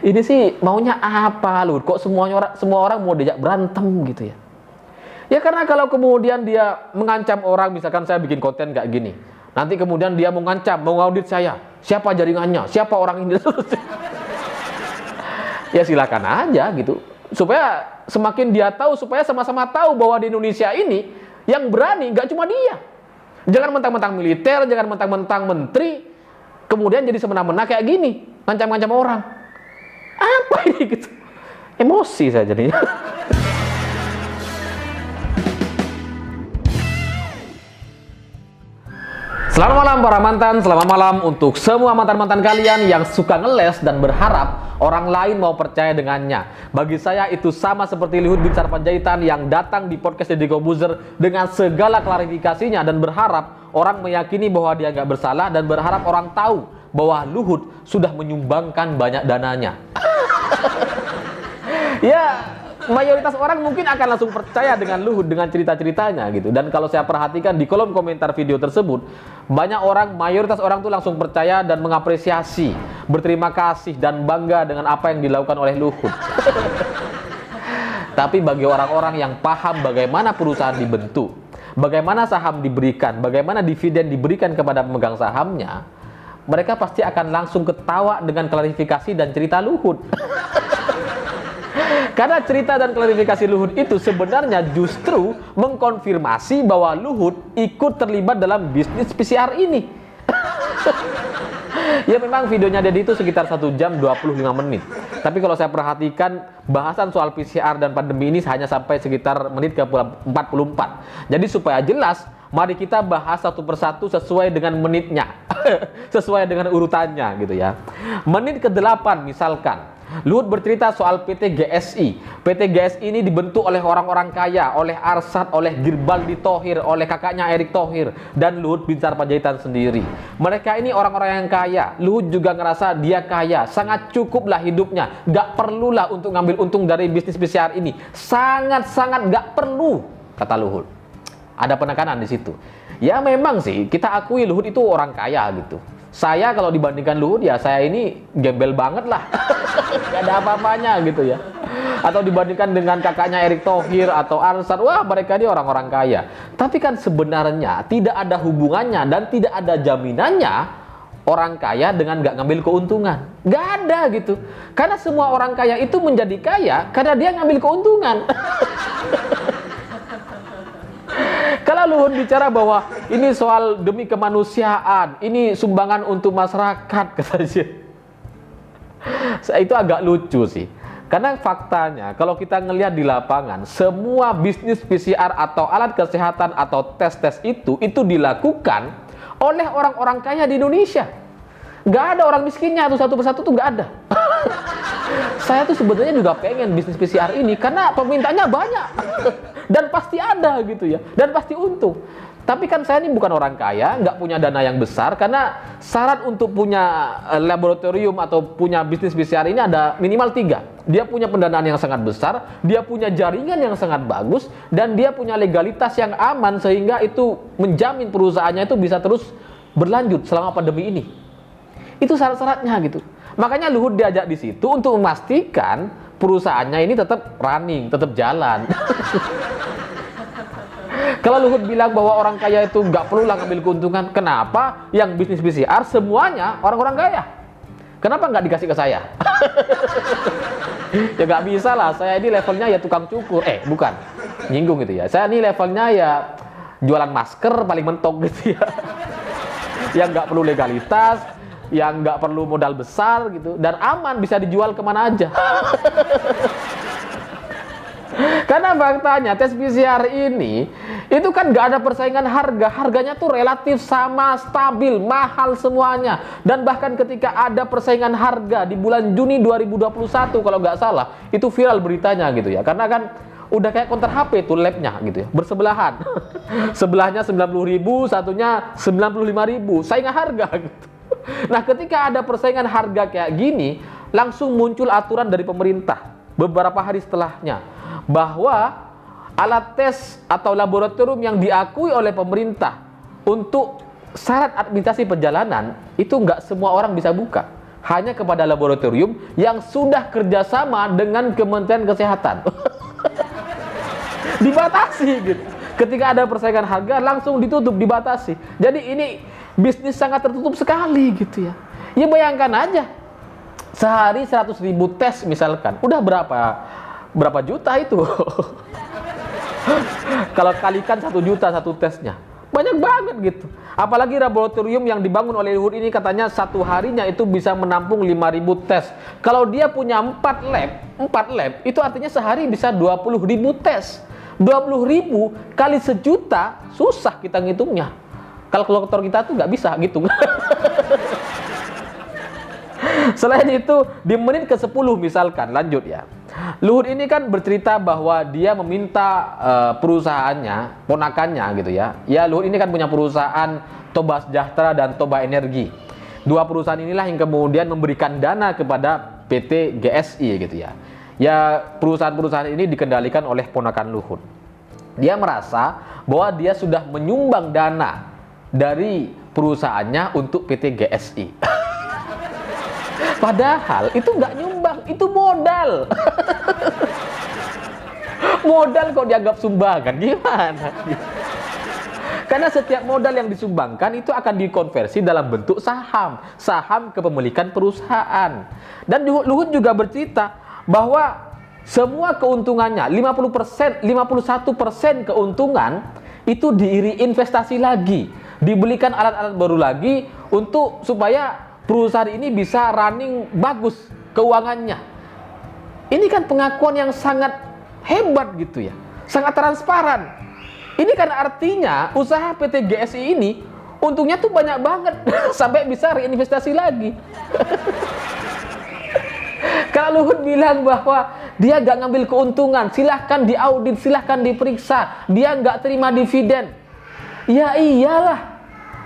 Ini sih maunya apa lu? Kok semua orang mau diajak berantem gitu ya? Ya karena kalau kemudian dia mengancam orang, misalkan saya bikin konten kayak gini, nanti kemudian dia mengancam, mau ngaudit saya, siapa jaringannya, siapa orang ini, ya silakan aja gitu. Supaya semakin dia tahu, supaya sama-sama tahu bahwa di Indonesia ini yang berani nggak cuma dia. Jangan mentang-mentang militer, jangan mentang-mentang menteri, kemudian jadi semena-mena kayak gini, ngancam-ngancam orang. Apa ini gitu? Emosi saya jadinya. Selamat malam para mantan, selamat malam untuk semua mantan-mantan kalian yang suka ngeles dan berharap orang lain mau percaya dengannya. Bagi saya itu sama seperti Luhut Binsar Panjaitan yang datang di podcast Deddy Corbuzier dengan segala klarifikasinya dan berharap orang meyakini bahwa dia nggak bersalah dan berharap orang tahu bahwa Luhut sudah menyumbangkan banyak dananya. Ya, mayoritas orang mungkin akan langsung percaya dengan Luhut, dengan cerita-ceritanya gitu. Dan kalau saya perhatikan di kolom komentar video tersebut, banyak orang, mayoritas orang tuh langsung percaya dan mengapresiasi, berterima kasih dan bangga dengan apa yang dilakukan oleh Luhut. Tapi bagi orang-orang yang paham bagaimana perusahaan dibentuk, bagaimana saham diberikan, bagaimana dividen diberikan kepada pemegang sahamnya, mereka pasti akan langsung ketawa dengan klarifikasi dan cerita Luhut. Karena cerita dan klarifikasi Luhut itu sebenarnya justru mengkonfirmasi bahwa Luhut ikut terlibat dalam bisnis PCR ini. Ya memang videonya Deddy itu sekitar 1 jam 25 menit. Tapi kalau saya perhatikan bahasan soal PCR dan pandemi ini hanya sampai sekitar menit ke 44. Jadi supaya jelas, mari kita bahas satu persatu sesuai dengan menitnya. Sesuai dengan urutannya gitu ya. Menit ke-8 misalkan Luhut bercerita soal PT GSI. PT GSI ini dibentuk oleh orang-orang kaya, oleh Arsad, oleh Girbaldi Thohir, oleh kakaknya Erick Thohir, dan Luhut Binsar Panjaitan sendiri. Mereka ini orang-orang yang kaya. Luhut juga ngerasa dia kaya, sangat cukuplah hidupnya. Gak perlulah untuk ngambil untung dari bisnis PCR ini. Sangat-sangat gak perlu, kata Luhut. Ada penekanan di situ. Ya memang sih, kita akui Luhut itu orang kaya gitu. Saya kalau dibandingkan Luhut ya saya ini gembel banget lah. Gak ada apa-apanya gitu ya. Atau dibandingkan dengan kakaknya Erick Thohir atau Arsad, wah mereka ini orang-orang kaya. Tapi kan sebenarnya tidak ada hubungannya dan tidak ada jaminannya orang kaya dengan gak ngambil keuntungan. Gak ada gitu. Karena semua orang kaya itu menjadi kaya karena dia ngambil keuntungan. Kalau Luhut bicara bahwa ini soal demi kemanusiaan, ini sumbangan untuk masyarakat, katanya. Itu agak lucu sih. Karena faktanya, kalau kita ngelihat di lapangan, semua bisnis PCR atau alat kesehatan atau tes-tes itu dilakukan oleh orang-orang kaya di Indonesia. Gak ada orang miskinnya tuh satu persatu tuh gak ada. Saya tuh sebenarnya juga pengen bisnis PCR ini karena permintaannya banyak. Dan pasti ada gitu ya, dan pasti untung. Tapi kan saya ini bukan orang kaya, nggak punya dana yang besar, karena syarat untuk punya laboratorium atau punya bisnis PCR ini ada minimal 3. Dia punya pendanaan yang sangat besar, dia punya jaringan yang sangat bagus, dan dia punya legalitas yang aman sehingga itu menjamin perusahaannya itu bisa terus berlanjut selama pandemi ini. Itu syarat-syaratnya gitu. Makanya Luhut diajak di situ untuk memastikan perusahaannya ini tetap running, tetap jalan. Kalau Luhut bilang bahwa orang kaya itu nggak perlu lah ngambil keuntungan, kenapa yang bisnis PCR semuanya orang-orang kaya? Kenapa nggak dikasih ke saya? Ya nggak bisa lah, saya ini levelnya ya tukang cukur. Bukan, nyinggung gitu ya. Saya ini levelnya ya jualan masker paling mentok gitu ya. Yang nggak perlu legalitas, yang nggak perlu modal besar gitu, dan aman, bisa dijual kemana aja. Karena faktanya tes PCR ini itu kan nggak ada persaingan harga, harganya tuh relatif sama, stabil, mahal semuanya. Dan bahkan ketika ada persaingan harga di bulan Juni 2021 kalau nggak salah, itu viral beritanya gitu ya, karena kan udah kayak counter HP tuh labnya gitu ya, bersebelahan. Sebelahnya 90.000, satunya 95.000, saingan harga gitu. Nah ketika ada persaingan harga kayak gini, langsung muncul aturan dari pemerintah beberapa hari setelahnya bahwa alat tes atau laboratorium yang diakui oleh pemerintah untuk syarat administrasi perjalanan itu nggak semua orang bisa buka. hanya kepada laboratorium yang sudah kerjasama dengan Kementerian Kesehatan. Dibatasi gitu. Ketika ada persaingan harga langsung ditutup, dibatasi. Jadi ini bisnis sangat tertutup sekali gitu ya. Ya bayangkan aja, sehari 100.000 tes misalkan, udah berapa juta itu? Kalau kalikan 1 juta satu tesnya, banyak banget gitu. Apalagi laboratorium yang dibangun oleh Luhut ini katanya satu harinya itu bisa menampung 5.000 tes. Kalau dia punya 4 lab, itu artinya sehari bisa 20.000 tes. 20.000 kali sejuta, susah kita ngitungnya. Kalkulator kita tuh nggak bisa gitu. Selain itu, di menit ke-10 misalkan, lanjut ya. Luhut ini kan bercerita bahwa dia meminta perusahaannya, ponakannya gitu ya. Ya, Luhut ini kan punya perusahaan Toba Sejahtera dan Toba Energi. Dua perusahaan inilah yang kemudian memberikan dana kepada PT GSI gitu ya. Ya, perusahaan-perusahaan ini dikendalikan oleh ponakan Luhut. Dia merasa bahwa dia sudah menyumbang dana dari perusahaannya untuk PT GSI. Padahal itu nggak nyumbang, itu modal. Modal kok dianggap sumbangan, gimana? Karena setiap modal yang disumbangkan itu akan dikonversi dalam bentuk saham kepemilikan perusahaan. Dan Luhut juga bercerita bahwa semua keuntungannya 50%, 51% keuntungan itu diiri investasi lagi, dibelikan alat-alat baru lagi untuk supaya perusahaan ini bisa running bagus keuangannya. Ini kan pengakuan yang sangat hebat gitu ya, sangat transparan. Ini kan artinya usaha PT GSI ini untungnya tuh banyak banget sampai bisa reinvestasi lagi. Kalau Luhut bilang bahwa dia nggak ngambil keuntungan, silahkan diaudit, silahkan diperiksa, dia nggak terima dividen. Ya iyalah,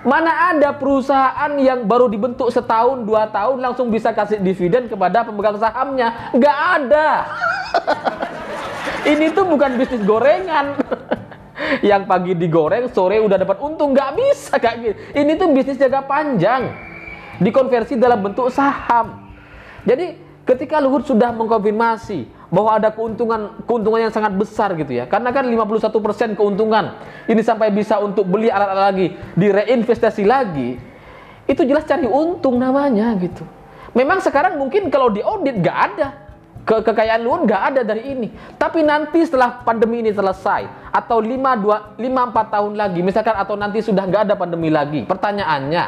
mana ada perusahaan yang baru dibentuk setahun, 2 tahun langsung bisa kasih dividen kepada pemegang sahamnya? Nggak ada. Ini tuh bukan bisnis gorengan. Yang pagi digoreng, sore udah dapat untung, nggak bisa kayak gitu. Ini tuh bisnis jangka panjang, dikonversi dalam bentuk saham. Jadi ketika Luhut sudah mengkonfirmasi bahwa ada keuntungan yang sangat besar gitu ya, karena kan 51% keuntungan ini sampai bisa untuk beli alat-alat lagi, direinvestasi lagi, itu jelas cari untung namanya gitu. Memang sekarang mungkin kalau diaudit nggak ada, kekayaan Luhut nggak ada dari ini. Tapi nanti setelah pandemi ini selesai, atau 5-4 tahun lagi misalkan, atau nanti sudah nggak ada pandemi lagi, pertanyaannya,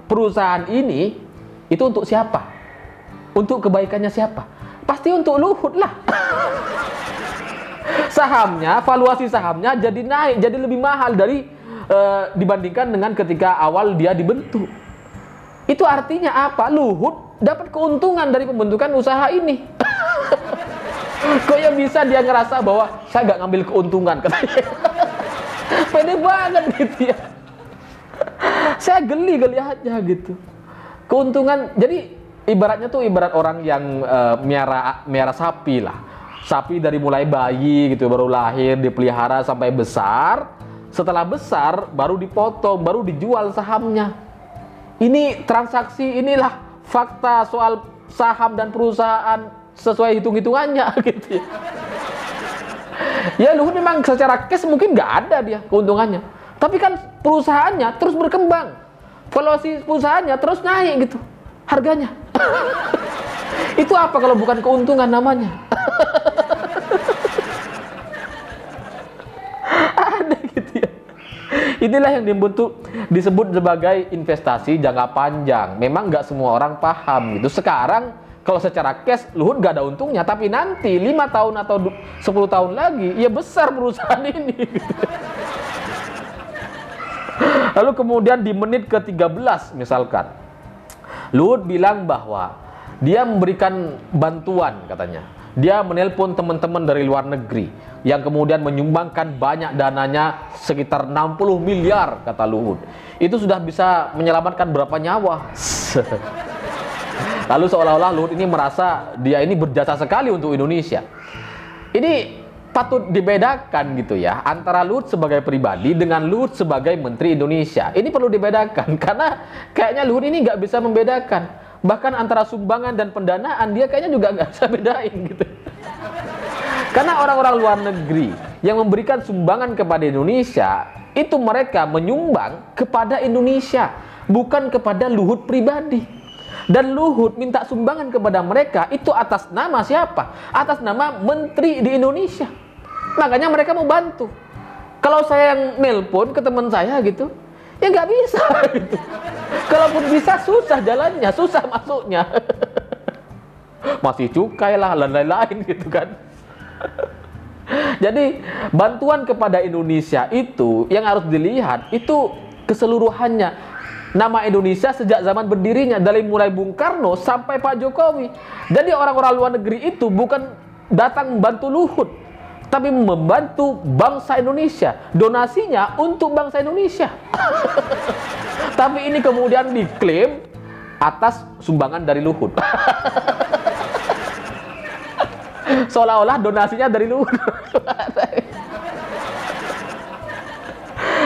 perusahaan ini itu untuk siapa? Untuk kebaikannya siapa? Pasti untuk Luhut lah. Sahamnya, valuasi sahamnya jadi naik, jadi lebih mahal dari dibandingkan dengan ketika awal dia dibentuk. Itu artinya apa? Luhut dapat keuntungan dari pembentukan usaha ini. Kok ya bisa dia ngerasa bahwa saya nggak ngambil keuntungan, katanya. Pede banget gitu ya. Saya geli aja gitu. Keuntungan, jadi ibaratnya tuh ibarat orang yang miara sapi lah. Sapi dari mulai bayi gitu, baru lahir, dipelihara sampai besar. Setelah besar, baru dipotong, baru dijual sahamnya. Ini transaksi, inilah fakta soal saham dan perusahaan sesuai hitung-hitungannya gitu ya. Ya Luhut memang secara cash mungkin nggak ada dia keuntungannya. Tapi kan perusahaannya terus berkembang. Valuasi perusahaannya terus naik gitu harganya. Itu apa kalau bukan keuntungan namanya? Ada gitu ya. Inilah yang disebut sebagai investasi jangka panjang. Memang nggak semua orang paham gitu. Sekarang kalau secara cash Luhut nggak ada untungnya, tapi nanti 5 tahun atau 10 tahun lagi ya besar perusahaan ini gitu. Lalu kemudian di menit ke-13 misalkan, Luhut bilang bahwa dia memberikan bantuan katanya. Dia menelpon teman-teman dari luar negeri yang kemudian menyumbangkan banyak dananya, sekitar 60 miliar kata Luhut. Itu sudah bisa menyelamatkan berapa nyawa. Lalu seolah-olah Luhut ini merasa dia ini berjasa sekali untuk Indonesia. Ini patut dibedakan gitu ya, antara Luhut sebagai pribadi dengan Luhut sebagai Menteri Indonesia. Ini perlu dibedakan karena kayaknya Luhut ini nggak bisa membedakan Bahkan antara sumbangan dan pendanaan dia kayaknya juga nggak bisa bedain gitu. Karena orang-orang luar negeri yang memberikan sumbangan kepada Indonesia, itu mereka menyumbang kepada Indonesia, bukan kepada Luhut pribadi. Dan Luhut minta sumbangan kepada mereka itu atas nama siapa? Atas nama menteri di Indonesia. Makanya mereka mau bantu. Kalau saya yang nelpon ke teman saya gitu, ya nggak bisa gitu. Kalaupun bisa susah jalannya, susah masuknya. Masih cukai lah, dan lain-lain gitu kan. Jadi bantuan kepada Indonesia itu yang harus dilihat itu keseluruhannya. Nama Indonesia sejak zaman berdirinya, dari mulai Bung Karno sampai Pak Jokowi. Jadi orang-orang luar negeri itu bukan datang membantu Luhut, tapi membantu bangsa Indonesia. Donasinya untuk bangsa Indonesia. Tapi ini kemudian diklaim atas sumbangan dari Luhut. Seolah-olah donasinya dari Luhut.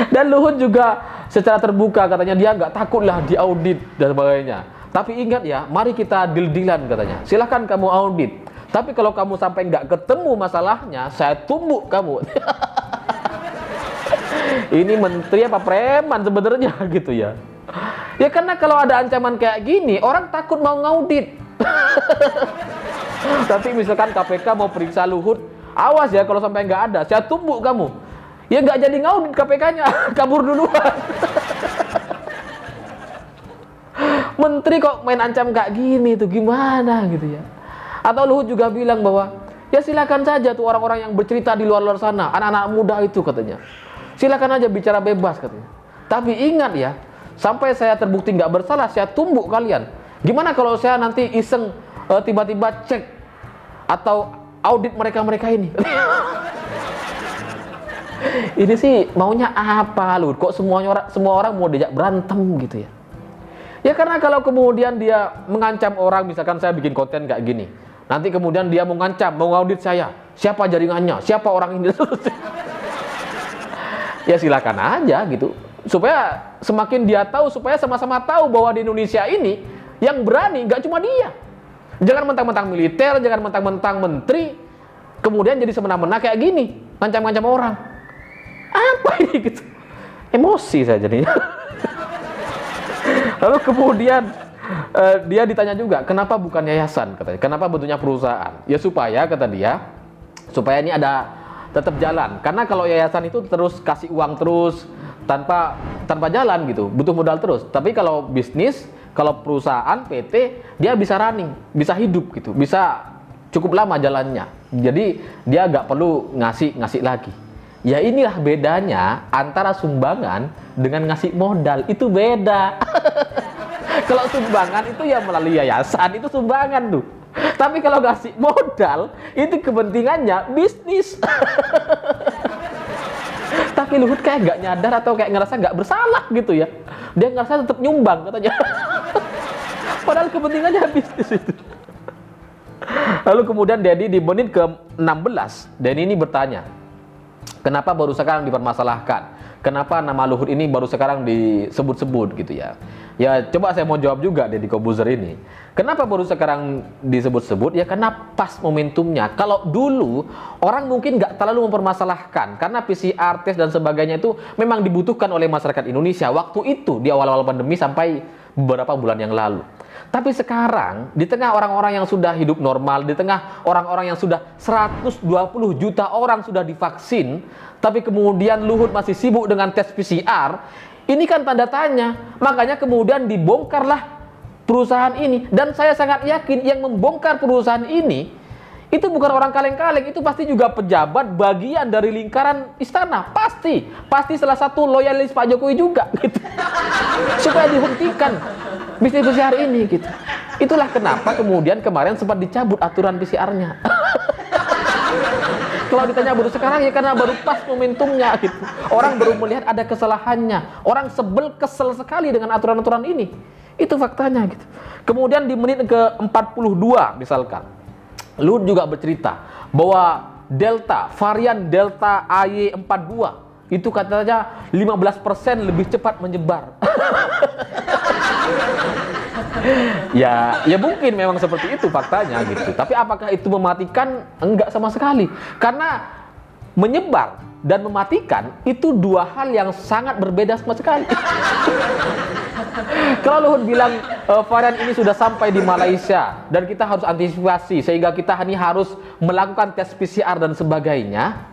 Dan Luhut juga secara terbuka katanya dia nggak takutlah diaudit dan sebagainya. Tapi ingat ya, mari kita deal-dealan katanya. Silahkan kamu audit. Tapi kalau kamu sampai nggak ketemu masalahnya, saya tumbuk kamu. Ini menteri apa preman sebenarnya gitu ya. Ya karena kalau ada ancaman kayak gini, orang takut mau ngaudit. Tapi misalkan KPK mau periksa Luhut, awas ya kalau sampai nggak ada, saya tumbuk kamu. Ya nggak jadi ngaudit KPK-nya, kabur duluan. Menteri kok main ancam kayak gini tuh gimana gitu ya. Atau Luhut juga bilang bahwa ya silakan saja tuh orang-orang yang bercerita di luar-luar sana, anak-anak muda itu katanya. Silakan aja bicara bebas katanya. Tapi ingat ya, sampai saya terbukti nggak bersalah, saya tumbuk kalian. Gimana kalau saya nanti iseng tiba-tiba cek atau audit mereka-mereka ini? Ini sih maunya apa Luhut? Kok semua orang mau diajak berantem gitu ya? Ya karena kalau kemudian dia mengancam orang, misalkan saya bikin konten kayak gini, nanti kemudian dia mau ngancam, mau ngaudit saya, siapa jaringannya, siapa orang ini, ya silakan aja gitu. Supaya semakin dia tahu, supaya sama-sama tahu bahwa di Indonesia ini yang berani nggak cuma dia. Jangan mentang-mentang militer, jangan mentang-mentang menteri, kemudian jadi semena-mena kayak gini, ngancam-ngancam orang. Apa ini gitu? Emosi saya jadinya. Lalu kemudian dia ditanya juga, kenapa bukan yayasan katanya? Kenapa bentuknya perusahaan? Ya supaya kata dia, supaya ini ada tetap jalan. Karena kalau yayasan itu terus kasih uang terus tanpa jalan gitu, butuh modal terus. Tapi kalau bisnis, kalau perusahaan PT, dia bisa running, bisa hidup gitu, bisa cukup lama jalannya. Jadi dia nggak perlu ngasih lagi. Ya inilah bedanya antara sumbangan dengan ngasih modal, itu beda. Kalau sumbangan itu ya melalui yayasan, itu sumbangan tuh. Tapi kalau ngasih modal, itu kepentingannya bisnis. Tapi Luhut kayak nggak nyadar atau kayak ngerasa nggak bersalah gitu ya. Dia ngerasa tetap nyumbang katanya. Padahal kepentingannya bisnis itu. Lalu kemudian Dedi di menit ke-16, Dedi ini bertanya, kenapa baru sekarang dipermasalahkan? Kenapa nama Luhut ini baru sekarang disebut-sebut gitu ya? Ya coba saya mau jawab juga Deddy Kobuzer ini. Kenapa baru sekarang disebut-sebut? Ya karena pas momentumnya. Kalau dulu orang mungkin nggak terlalu mempermasalahkan karena PCR, tes dan sebagainya itu memang dibutuhkan oleh masyarakat Indonesia waktu itu di awal-awal pandemi sampai beberapa bulan yang lalu. Tapi sekarang di tengah orang-orang yang sudah hidup normal, di tengah orang-orang yang sudah 120 juta orang sudah divaksin, tapi kemudian Luhut masih sibuk dengan tes PCR, ini kan tanda tanya. Makanya kemudian dibongkarlah perusahaan ini. Dan saya sangat yakin yang membongkar perusahaan ini itu bukan orang kaleng-kaleng, itu pasti juga pejabat bagian dari lingkaran istana. Pasti salah satu loyalis Pak Jokowi juga gitu. Supaya dihentikan bisnis PCR ini gitu. Itulah kenapa kemudian kemarin sempat dicabut aturan PCR-nya. Kalau ditanya baru sekarang ya karena baru pas momentumnya gitu. Orang baru melihat ada kesalahannya. Orang kesel sekali dengan aturan-aturan ini. Itu faktanya gitu. Kemudian di menit ke-42 misalkan, Luhut juga bercerita bahwa varian Delta AY42 itu katanya 15% lebih cepat menyebar. Ya mungkin memang seperti itu faktanya gitu. Tapi apakah itu mematikan? Enggak sama sekali. Karena menyebar dan mematikan itu dua hal yang sangat berbeda sama sekali. Kalau Luhut bilang varian ini sudah sampai di Malaysia dan kita harus antisipasi sehingga kita ini harus melakukan tes PCR dan sebagainya,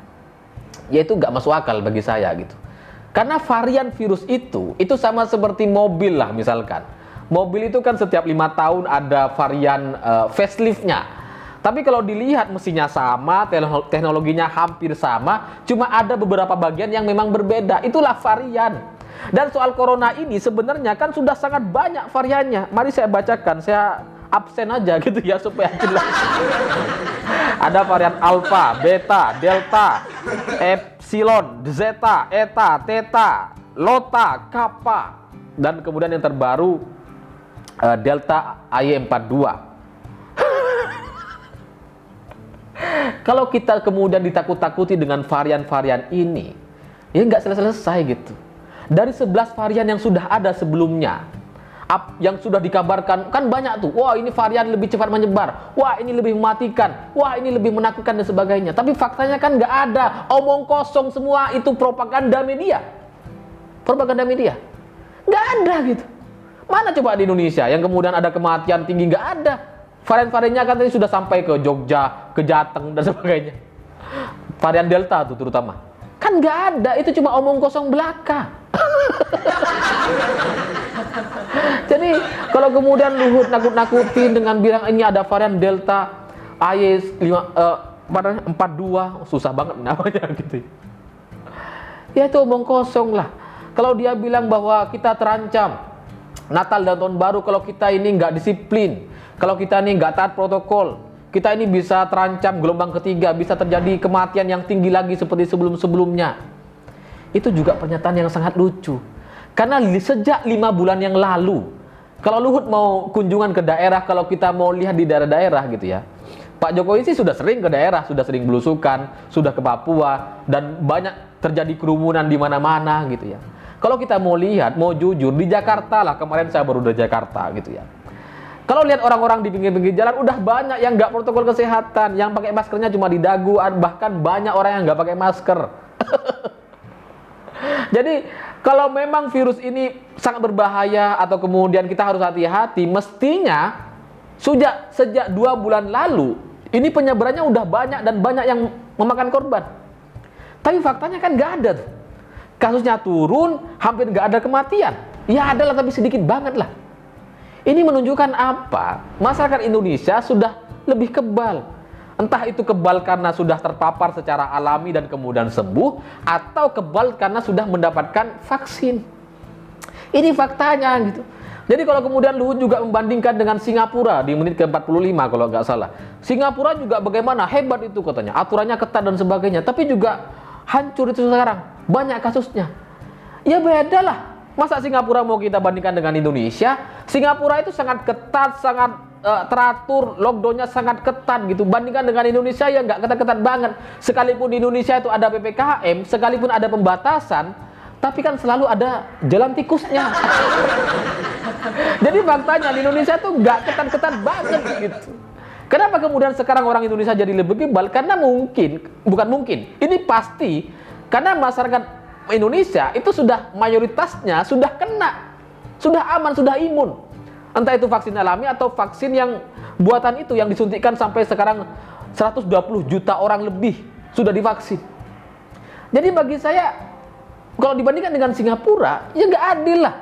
ya itu nggak masuk akal bagi saya gitu. Karena varian virus itu sama seperti mobil lah misalkan. Mobil itu kan setiap 5 tahun ada varian facelift-nya. Tapi kalau dilihat mesinnya sama, teknologinya hampir sama, cuma ada beberapa bagian yang memang berbeda. Itulah varian. Dan soal corona ini sebenarnya kan sudah sangat banyak variannya. Mari saya bacakan, saya absen aja gitu ya supaya jelas. Ada varian alpha, beta, delta, epsilon, zeta, eta, theta, lota, kappa, dan kemudian yang terbaru delta AY42. Kalau kita kemudian ditakut-takuti dengan varian-varian ini, ya nggak selesai-selesai gitu. Dari 11 varian yang sudah ada sebelumnya, yang sudah dikabarkan, kan banyak tuh. Wah, ini varian lebih cepat menyebar. Wah, ini lebih mematikan. Wah, ini lebih menakutkan dan sebagainya. Tapi faktanya kan nggak ada. Omong kosong semua, itu propaganda media. Propaganda media. Nggak ada gitu. Mana coba di Indonesia yang kemudian ada kematian tinggi? Nggak ada. Varian-variannya kan tadi sudah sampai ke Jogja, ke Jateng, dan sebagainya. Varian Delta tuh terutama. Kan nggak ada, itu cuma omong kosong belaka. Jadi kalau kemudian Luhut nakut-nakutin dengan bilang ini ada varian Delta AY42, susah banget namanya gitu. Ya itu omong kosong lah. Kalau dia bilang bahwa kita terancam Natal dan Tahun Baru kalau kita ini nggak disiplin, kalau kita ini nggak taat protokol, kita ini bisa terancam gelombang ketiga, bisa terjadi kematian yang tinggi lagi seperti sebelum-sebelumnya. Itu juga pernyataan yang sangat lucu. Karena sejak 5 bulan yang lalu, kalau Luhut mau kunjungan ke daerah, kalau kita mau lihat di daerah-daerah gitu ya, Pak Jokowi sih sudah sering ke daerah, sudah sering belusukan, sudah ke Papua, dan banyak terjadi kerumunan di mana-mana gitu ya. Kalau kita mau lihat, mau jujur, di Jakarta lah, kemarin saya baru dari Jakarta gitu ya. Kalau lihat orang-orang di pinggir-pinggir jalan, udah banyak yang nggak protokol kesehatan, yang pakai maskernya cuma di dagu, bahkan banyak orang yang nggak pakai masker. Jadi, kalau memang virus ini sangat berbahaya atau kemudian kita harus hati-hati, mestinya sejak 2 bulan lalu, ini penyebarannya udah banyak dan banyak yang memakan korban. Tapi faktanya kan nggak ada tuh. Kasusnya turun, hampir nggak ada kematian. Ya ada lah, tapi sedikit banget lah. Ini menunjukkan apa? Masyarakat Indonesia sudah lebih kebal. Entah itu kebal karena sudah terpapar secara alami dan kemudian sembuh, atau kebal karena sudah mendapatkan vaksin. Ini faktanya gitu. Jadi kalau kemudian Luhut juga membandingkan dengan Singapura di menit ke-45 kalau nggak salah. Singapura juga bagaimana? Hebat itu katanya. Aturannya ketat dan sebagainya. Tapi juga hancur itu sekarang. Banyak kasusnya. Ya beda lah. Masa Singapura mau kita bandingkan dengan Indonesia? Singapura itu sangat ketat, sangat teratur, lockdownnya sangat ketat gitu. Bandingkan dengan Indonesia ya nggak ketat-ketat banget. Sekalipun di Indonesia itu ada PPKM, sekalipun ada pembatasan, tapi kan selalu ada jalan tikusnya. Jadi faktanya di Indonesia tuh nggak ketat-ketat banget gitu. Kenapa kemudian sekarang orang Indonesia jadi lebih kebal? Karena bukan mungkin, ini pasti karena masyarakat Indonesia itu sudah mayoritasnya sudah kena, sudah aman, sudah imun. Entah itu vaksin alami atau vaksin yang buatan itu yang disuntikkan sampai sekarang 120 juta orang lebih sudah divaksin. Jadi bagi saya kalau dibandingkan dengan Singapura, ya nggak adil lah.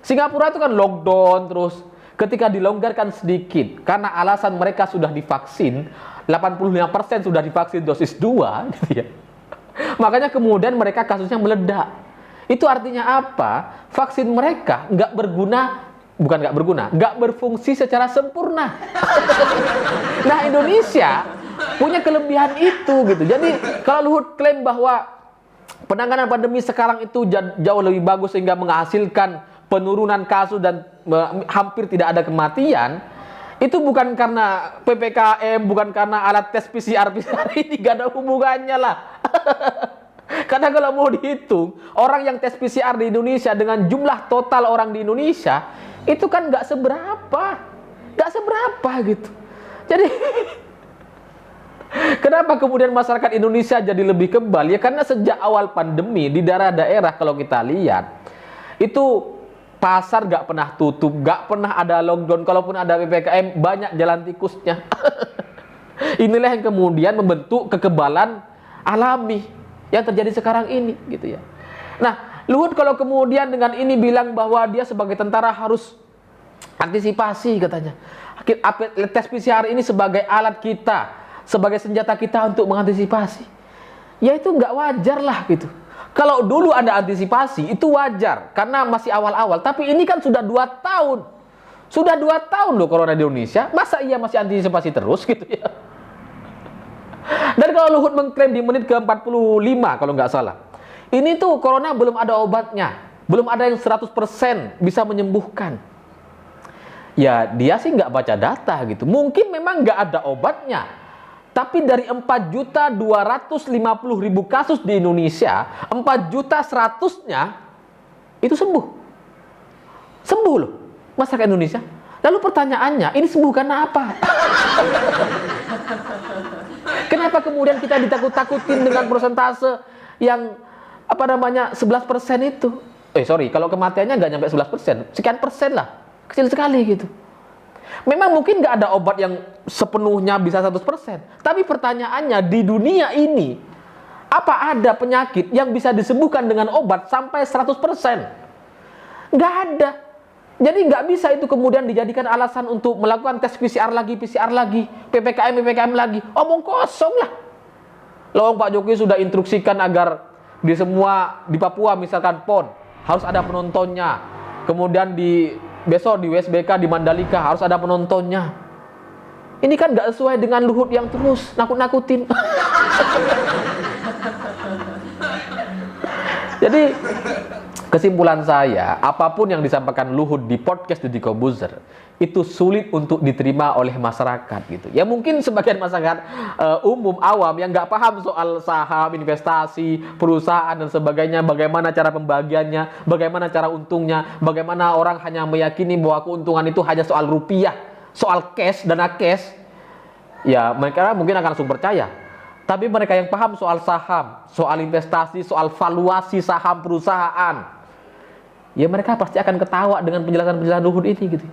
Singapura itu kan lockdown terus, ketika dilonggarkan sedikit karena alasan mereka sudah divaksin, 85% sudah divaksin dosis 2 gitu ya. Makanya kemudian mereka kasusnya meledak. Itu artinya apa? Vaksin mereka nggak berfungsi secara sempurna. Nah, Indonesia punya kelebihan itu gitu. Jadi kalau Luhut klaim bahwa penanganan pandemi sekarang itu jauh lebih bagus sehingga menghasilkan penurunan kasus dan hampir tidak ada kematian, itu bukan karena PPKM, bukan karena alat tes PCR ini, gak ada hubungannya lah. Karena kalau mau dihitung, orang yang tes PCR di Indonesia dengan jumlah total orang di Indonesia, itu kan nggak seberapa gitu. Jadi kenapa kemudian masyarakat Indonesia jadi lebih kebal? Ya karena sejak awal pandemi di daerah-daerah kalau kita lihat itu pasar nggak pernah tutup, nggak pernah ada lockdown. Kalaupun ada PPKM, banyak jalan tikusnya. Inilah yang kemudian membentuk kekebalan alami yang terjadi sekarang ini, gitu ya. Nah, Luhut kalau kemudian dengan ini bilang bahwa dia sebagai tentara harus antisipasi, katanya. Tes PCR ini sebagai alat kita, sebagai senjata kita untuk mengantisipasi. Ya itu nggak wajar lah, gitu. Kalau dulu ada antisipasi, itu wajar, karena masih awal-awal. Tapi ini kan sudah 2 tahun. Sudah 2 tahun loh corona di Indonesia. Masa iya masih antisipasi terus gitu ya? Dan kalau Luhut mengklaim di menit ke-45 kalau nggak salah, ini tuh corona belum ada obatnya. Belum ada yang 100% bisa menyembuhkan. Ya dia sih nggak baca data gitu. Mungkin memang nggak ada obatnya. Tapi dari 4.250.000 kasus di Indonesia, 4.100.000-nya itu sembuh. Sembuh loh masyarakat Indonesia. Lalu pertanyaannya, ini sembuh karena apa? Kenapa kemudian kita ditakut-takutin dengan persentase yang 11% itu? Kalau kematiannya nggak nyampe 11%, sekian persen lah. Kecil sekali gitu. Memang mungkin nggak ada obat yang sepenuhnya bisa 100%. Tapi pertanyaannya, di dunia ini, apa ada penyakit yang bisa disembuhkan dengan obat sampai 100%? Nggak ada. Jadi nggak bisa itu kemudian dijadikan alasan untuk melakukan tes PCR lagi, PPKM lagi. Omong kosong lah. Lawang Pak Jokowi sudah instruksikan agar di Papua misalkan PON, harus ada penontonnya. Kemudian besok di WSBK di Mandalika harus ada penontonnya. Ini kan nggak sesuai dengan Luhut yang terus nakut-nakutin. Jadi kesimpulan saya, apapun yang disampaikan Luhut di podcast Deddy Corbuzier itu sulit untuk diterima oleh masyarakat gitu. Ya mungkin sebagian masyarakat umum awam yang nggak paham soal saham, investasi, perusahaan dan sebagainya, bagaimana cara pembagiannya, bagaimana cara untungnya, bagaimana orang hanya meyakini bahwa keuntungan itu hanya soal rupiah, soal cash, dana cash. Ya mereka mungkin akan langsung percaya. Tapi mereka yang paham soal saham, soal investasi, soal valuasi saham perusahaan, ya mereka pasti akan ketawa dengan penjelasan-penjelasan Luhut ini gitu.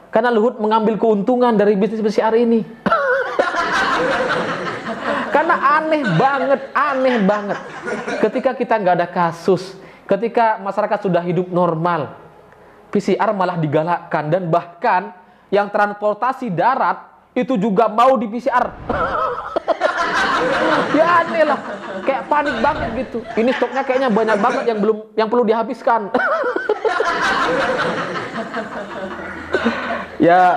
Karena Luhut mengambil keuntungan dari bisnis PCR ini. Karena aneh banget. Ketika kita nggak ada kasus, ketika masyarakat sudah hidup normal, PCR malah digalakkan. Dan bahkan yang transportasi darat itu juga mau di PCR. Ya aneh lah, kayak panik banget gitu. Ini stoknya kayaknya banyak banget yang perlu dihabiskan. Ya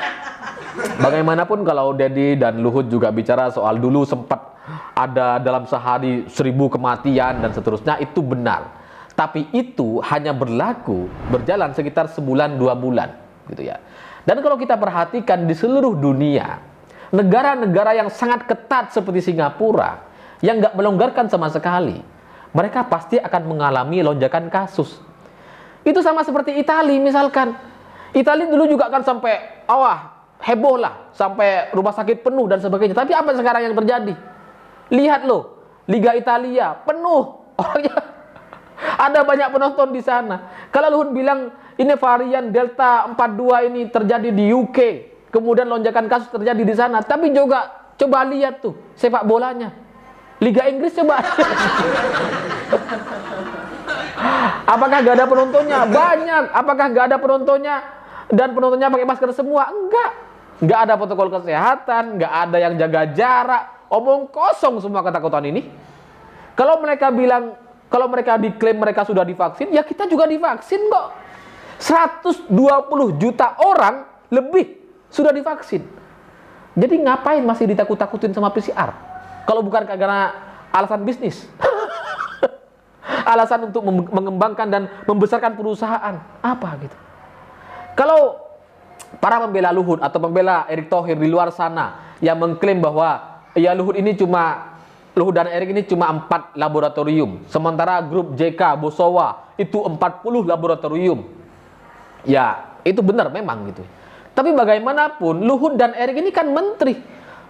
bagaimanapun kalau Deddy dan Luhut juga bicara soal dulu sempat ada dalam sehari 1.000 kematian dan seterusnya, itu benar. Tapi itu hanya berjalan sekitar sebulan 2 bulan gitu ya. Dan kalau kita perhatikan di seluruh dunia, negara-negara yang sangat ketat seperti Singapura yang nggak melonggarkan sama sekali, mereka pasti akan mengalami lonjakan kasus. Itu sama seperti Italia misalkan. Italia dulu juga kan sampai heboh lah, sampai rumah sakit penuh dan sebagainya. Tapi apa sekarang yang terjadi? Lihat loh, Liga Italia penuh orangnya. Ada banyak penonton di sana. Kalau Luhut bilang ini varian Delta 42 ini terjadi di UK, kemudian lonjakan kasus terjadi di sana. Tapi juga coba lihat tuh sepak bolanya, Liga Inggris coba. Apakah gak ada penontonnya? Banyak. Apakah gak ada penontonnya? Dan penontonnya pakai masker semua? Enggak. Nggak ada protokol kesehatan, nggak ada yang jaga jarak. Omong kosong semua ketakutan ini. Kalau mereka diklaim mereka sudah divaksin, ya kita juga divaksin kok. 120 juta orang lebih sudah divaksin. Jadi ngapain masih ditakut-takutin sama PCR? Kalau bukan karena alasan bisnis. Alasan untuk mengembangkan dan membesarkan perusahaan. Apa gitu. Kalau para pembela Luhut atau pembela Erick Thohir di luar sana yang mengklaim bahwa ya Luhut dan Erick ini cuma 4 laboratorium, sementara grup JK Bosowa itu 40 laboratorium. Ya, itu benar memang gitu. Tapi bagaimanapun Luhut dan Erick ini kan menteri.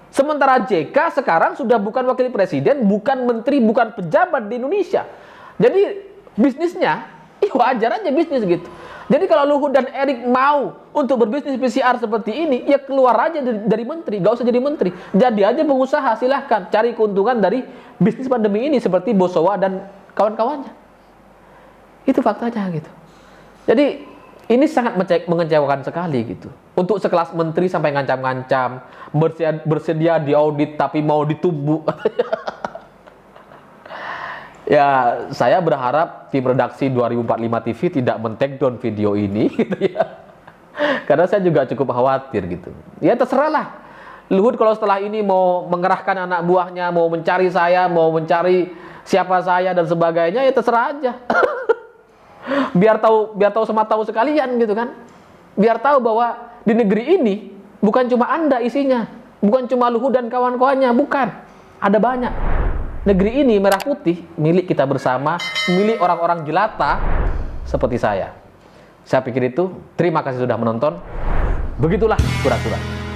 Sementara JK sekarang sudah bukan wakil presiden, bukan menteri, bukan pejabat di Indonesia. Jadi bisnisnya, ya wajar aja bisnis gitu. Jadi kalau Luhut dan Erick mau untuk berbisnis PCR seperti ini, ya keluar aja dari menteri, gak usah jadi menteri. Jadi aja pengusaha, silahkan cari keuntungan dari bisnis pandemi ini seperti Bosowa dan kawan-kawannya. Itu faktanya gitu. Jadi ini sangat mengecewakan sekali gitu. Untuk sekelas menteri sampai ngancam-ngancam, bersedia diaudit tapi mau ditumbuk. Ya, saya berharap tim redaksi 2045 TV tidak men-take down video ini gitu ya. Karena saya juga cukup khawatir gitu. Ya terserahlah. Luhut kalau setelah ini mau mengerahkan anak buahnya, mau mencari saya, mau mencari siapa saya dan sebagainya, ya terserah aja. biar tahu sama tahu sekalian gitu kan. Biar tahu bahwa di negeri ini bukan cuma Anda isinya, bukan cuma Luhut dan kawan-kawannya, bukan. Ada banyak. Negeri ini merah putih, milik kita bersama, milik orang-orang jelata seperti saya. Saya pikir itu. Terima kasih sudah menonton. Begitulah kura-kura.